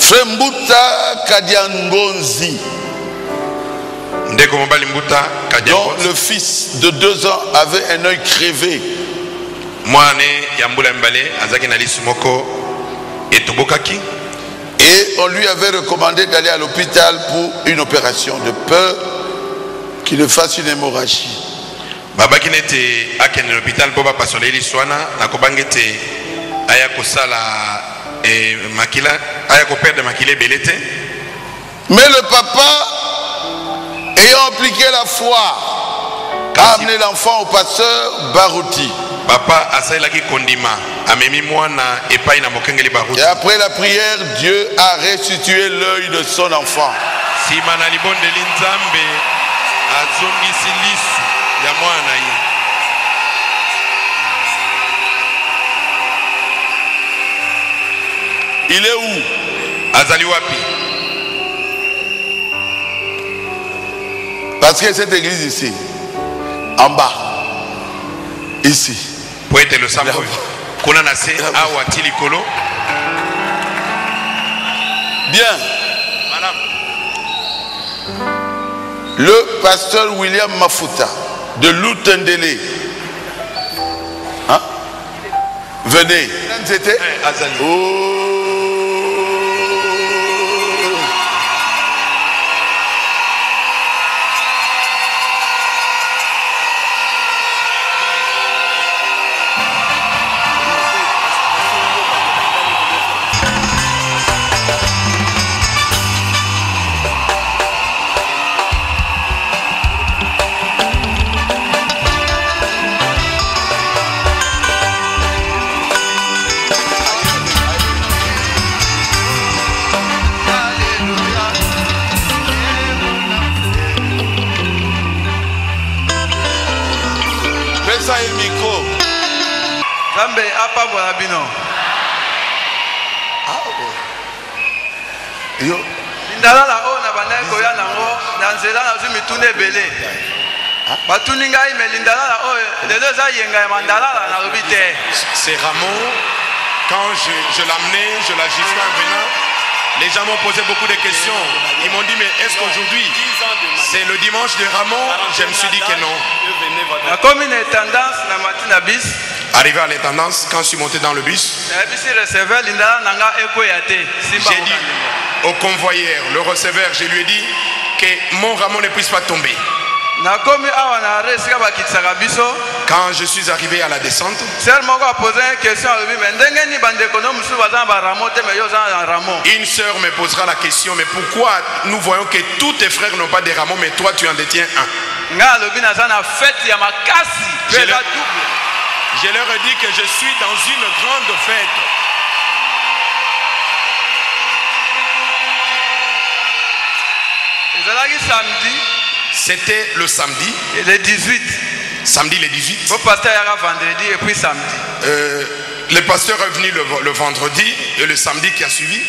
Frère Mbuta Kadiangonzi, dont le fils de 2 ans avait un œil crevé. Et on lui avait recommandé d'aller à l'hôpital pour une opération de peur qu'il ne fasse une hémorragie. Mais le papa, ayant appliqué la foi, a amené l'enfant au pasteur Barouti. Et après la prière, Dieu a restitué l'œil de son enfant. Il est où? Parce que cette église ici, en bas, ici. Bien. Le pasteur William Mafuta de Lutendele. Hein? Venez. C'était oh. C'est Ramon. Quand je l'amenais, je la giflais en venant. Les gens m'ont posé beaucoup de questions. Ils m'ont dit, mais est-ce qu'aujourd'hui c'est le dimanche de Ramon? Je me suis dit que non. Arrivé à l'intendance, quand je suis monté dans le bus, j'ai dit au convoyeur, le receveur, je lui ai dit que mon Ramon ne puisse pas tomber. Quand je suis arrivé à la descente, une sœur me posera la question, mais pourquoi nous voyons que tous tes frères n'ont pas de rameaux, mais toi tu en détiens un? Je leur ai dit que je suis dans une grande fête. C'était le samedi. Le 18. Samedi le 18. Le pasteur era vendredi et puis samedi. Le pasteur est venu le vendredi et le samedi qui a suivi.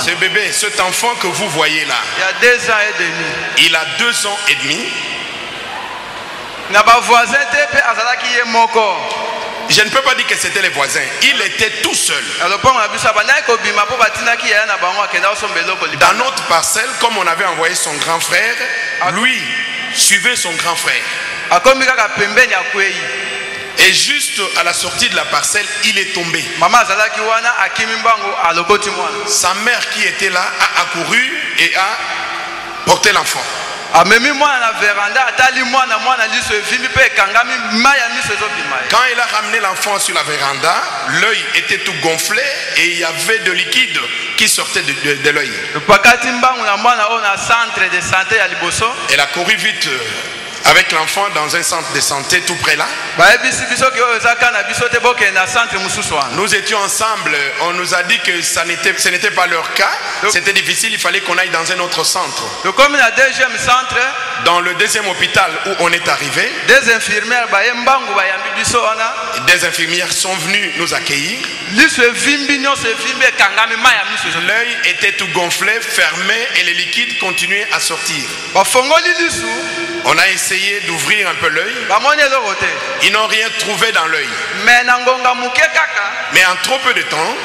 Ce bébé, cet enfant que vous voyez là, il y a 2 ans et demi. Il a 2 ans et demi. Je ne peux pas dire que c'était les voisins. Il était tout seul. Dans notre parcelle, comme on avait envoyé son grand frère, lui suivait son grand frère. Et juste à la sortie de la parcelle, il est tombé. Sa mère qui était là a accouru et a porté l'enfant. Quand il a ramené l'enfant sur la véranda, l'œil était tout gonflé et il y avait de liquide qui sortait de l'œil. Elle a couru vite avec l'enfant dans un centre de santé tout près là. Nous étions ensemble, on nous a dit que ce n'était pas leur cas, c'était difficile, il fallait qu'on aille dans un autre centre. Dans le deuxième hôpital où on est arrivé, des infirmières sont venues nous accueillir. L'œil était tout gonflé, fermé et les liquides continuaient à sortir. On a essayé d'ouvrir un peu l'œil. Ils n'ont rien trouvé dans l'œil. Mais en trop peu de temps,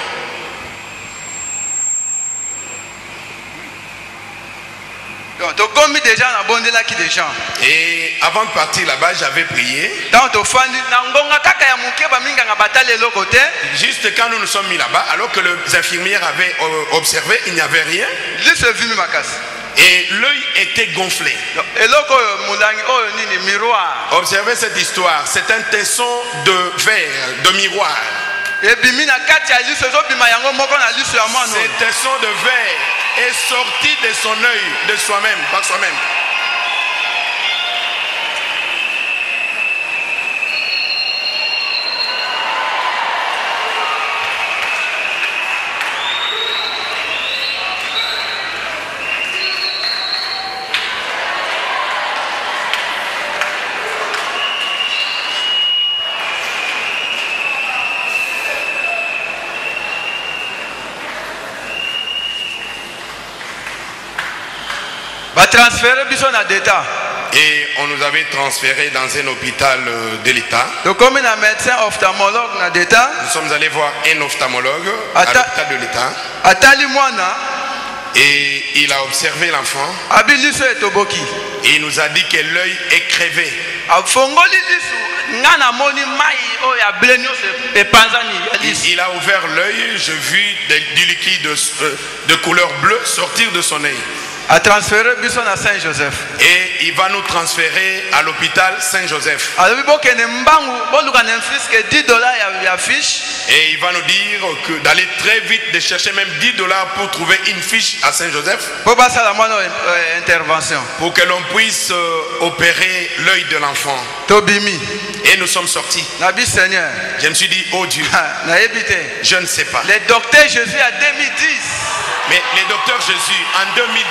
Donc, tu commis déjà dans bon là qui des gens. Et avant de partir là-bas, j'avais prié. Donc, tu fais na ngonga kaka ya muke ba minga ngabatale le côté. Juste quand nous nous sommes mis là-bas, alors que les infirmières avaient observé, il n'y avait rien. Lui se vit makas. Et l'œil était gonflé. Et là mulangi oh ni miroir. Observez cette histoire. C'est un tesson de verre, de miroir. Et bimina kati ya liso zo bima yango moko na liso ya mwana. Ce tesson de verre est sorti de son œil, de soi-même, par soi-même. Va transférer bison à d'État. Et on nous avait transféré dans un hôpital de l'État. Donc comme un médecin ophtalmologue na d'État. Nous sommes allés voir un ophtalmologue à l'hôpital de l'État. Atali mwana. Et il a observé l'enfant. Abi liso etoboki. Et il nous a dit que l'œil est crevé. Afongoli liso ngana moni mai o ya blenio se pepanzani ya liso. Il a ouvert l'œil, je vis du liquide de couleur bleue sortir de son œil. A transféré bison à Saint-Joseph. Et il va nous transférer à l'hôpital Saint-Joseph. Alors $10 ya fiche. Et il va nous dire que d'aller très vite, de chercher même $10 pour trouver une fiche à Saint-Joseph. Intervention. Pour que l'on puisse opérer l'œil de l'enfant. Tobimi. Et nous sommes sortis. Seigneur. Je me suis dit, oh Dieu, je ne sais pas. Le docteur Jésus à 2010. Mais les docteurs Jésus en 2010.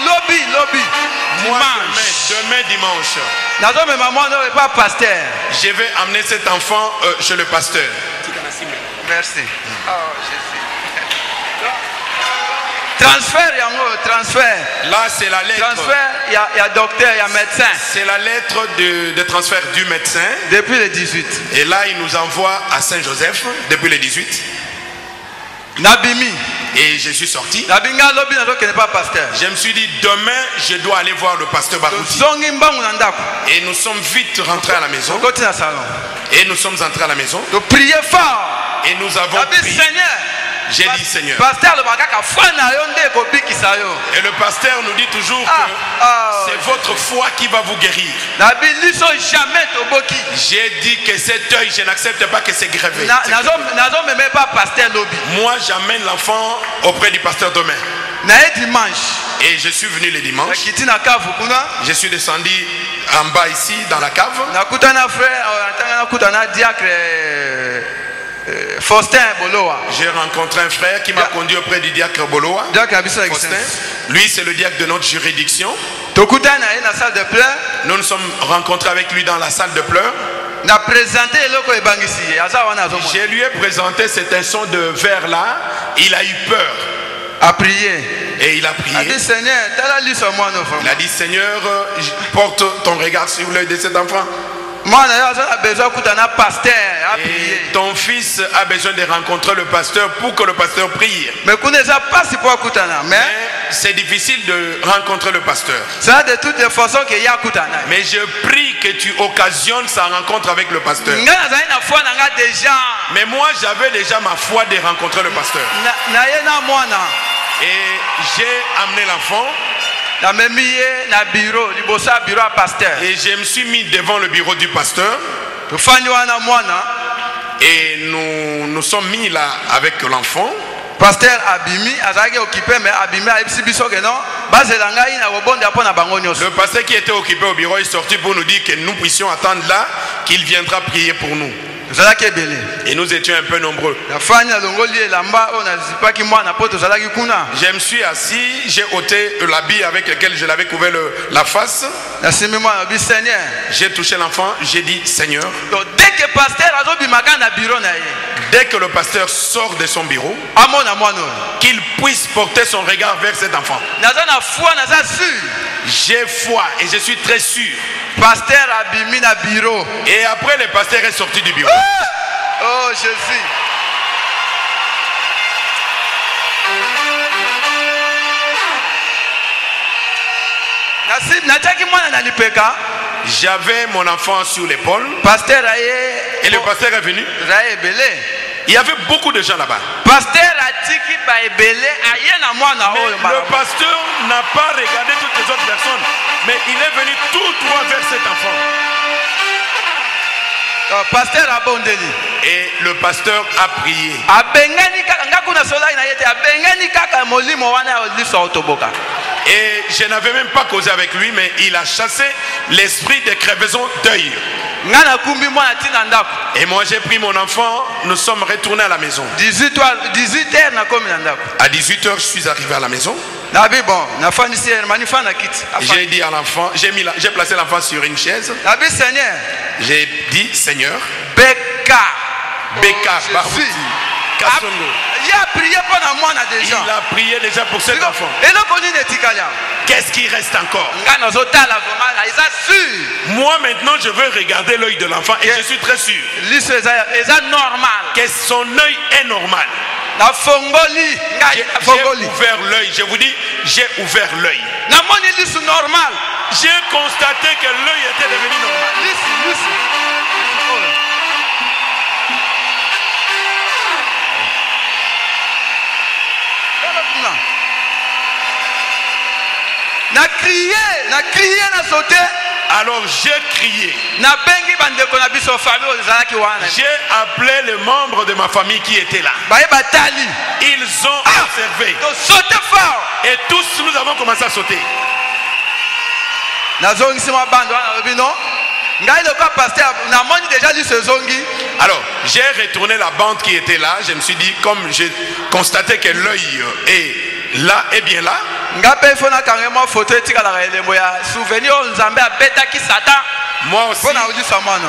Lobby. Moi, demain dimanche. Je vais amener cet enfant chez le pasteur. Merci. Oh, Jésus. Transfert. Là, c'est la lettre. Transfert, il y a docteur, il y a médecin. C'est la lettre de transfert du médecin. Depuis le 18. Et là, il nous envoie à Saint-Joseph depuis le 18. Nabimi. Et je suis sorti. Je me suis dit, demain, je dois aller voir le pasteur Barouti. Et nous sommes vite rentrés à la maison. Et nous sommes entrés à la maison. Priez fort. Et nous avons prié. J'ai dit Seigneur. Et le pasteur nous dit toujours que c'est votre foi qui va vous guérir. J'ai dit que cet œil, je n'accepte pas que c'est grévé. Moi, j'amène l'enfant auprès du pasteur demain. Et je suis venu le dimanche. Je suis descendu en bas ici dans la cave. Faustin Boloa. J'ai rencontré un frère qui m'a conduit auprès du diacre Boloa. Faustin. Lui, c'est le diacre de notre juridiction. Nous nous sommes rencontrés avec lui dans la salle de pleurs. Je lui ai présenté cet inson de verre là. Il a eu peur. A prié. Et il a prié. Il a dit Seigneur, porte ton regard sur l'œil de cet enfant. Et ton fils a besoin de rencontrer le pasteur pour que le pasteur prie. Mais c'est difficile de rencontrer le pasteur. Mais je prie que tu occasionnes sa rencontre avec le pasteur. Mais moi j'avais déjà ma foi de rencontrer le pasteur. Et j'ai amené l'enfant. Et je me suis mis devant le bureau du pasteur. Et nous sommes mis là avec l'enfant. Pasteur Abimi a occupé, mais Abimi a le pasteur qui était occupé au bureau est sorti pour nous dire que nous puissions attendre là, qu'il viendra prier pour nous. Et nous étions un peu nombreux. Je me suis assis, j'ai ôté l'habit avec lequel je l'avais couvert la face. J'ai touché l'enfant, j'ai dit Seigneur. Dès que le pasteur sort de son bureau, qu'il puisse porter son regard vers cet enfant. J'ai foi et je suis très sûr. Pasteur Abimi na bureau. Et après le pasteur est sorti du bureau. Oh Jésus. J'avais mon enfant sur l'épaule. Et le pasteur est venu. Il y avait beaucoup de gens là-bas. Mais le pasteur n'a pas regardé toutes les autres personnes. Mais il est venu tout droit vers cet enfant. Et le pasteur a prié. Et je n'avais même pas causé avec lui, mais il a chassé l'esprit de crevaison d'œil. Et moi j'ai pris mon enfant, nous sommes retournés à la maison. À 18h, je suis arrivé à la maison. J'ai dit à l'enfant, j'ai placé l'enfant sur une chaise. J'ai dit, Seigneur, Beka Barouti Kassongo. Il a prié déjà pour cet enfant. Qu'est-ce qui reste encore? Moi maintenant je veux regarder l'œil de l'enfant et je suis très sûr que son œil est normal. J'ai ouvert l'œil, je vous dis, j'ai ouvert l'œil. J'ai constaté que l'œil était devenu normal. Alors j'ai crié. J'ai appelé les membres de ma famille qui étaient là. Ils ont observé. Et tous nous avons commencé à sauter. Alors j'ai retourné la bande qui était là. Je me suis dit, comme j'ai constaté que l'œil est là et bien là, moi aussi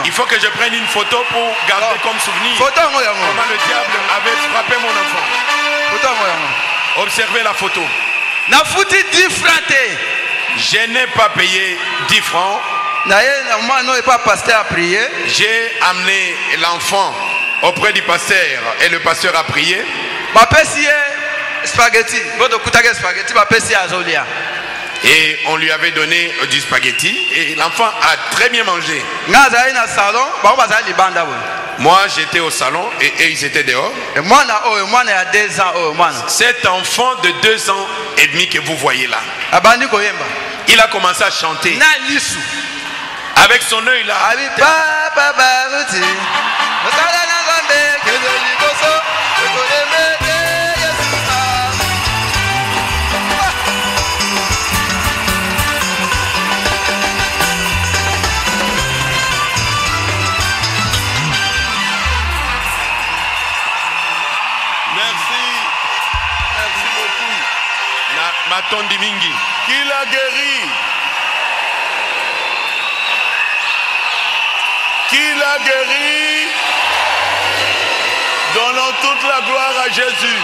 il faut que je prenne une photo pour garder comme souvenir comment le diable avait frappé mon enfant. Observez la photo. Je n'ai pas payé 10 francs. J'ai amené l'enfant auprès du pasteur et le pasteur a prié. Et on lui avait donné du spaghetti et l'enfant a très bien mangé. Moi j'étais au salon et ils étaient dehors. Cet enfant de 2 ans et demi que vous voyez là, il a commencé à chanter avec son œil là. Matondi mingi. Qui l'a guéri? Qui l'a guéri? Donnons toute la gloire à Jésus.